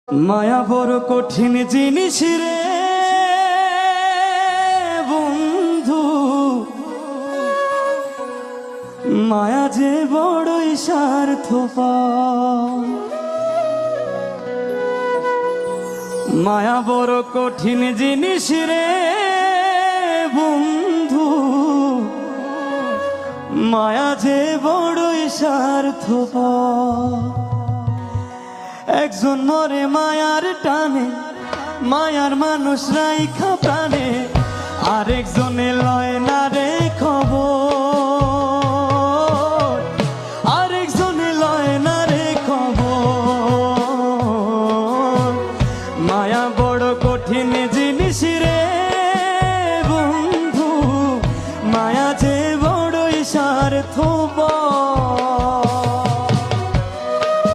মায়া বড় কঠিন জিনিস রে বন্ধু, মায়া যে বড়ই স্বার্থপর। মায়া বড় কঠিন জিনিস রে বন্ধু, মায়া যে বড়ই স্বার্থপর। একজন মরে মায়ার টানে, মায়ার মানুষ রাইখা প্রাণে, আরেকজনে লয় না রে খবর।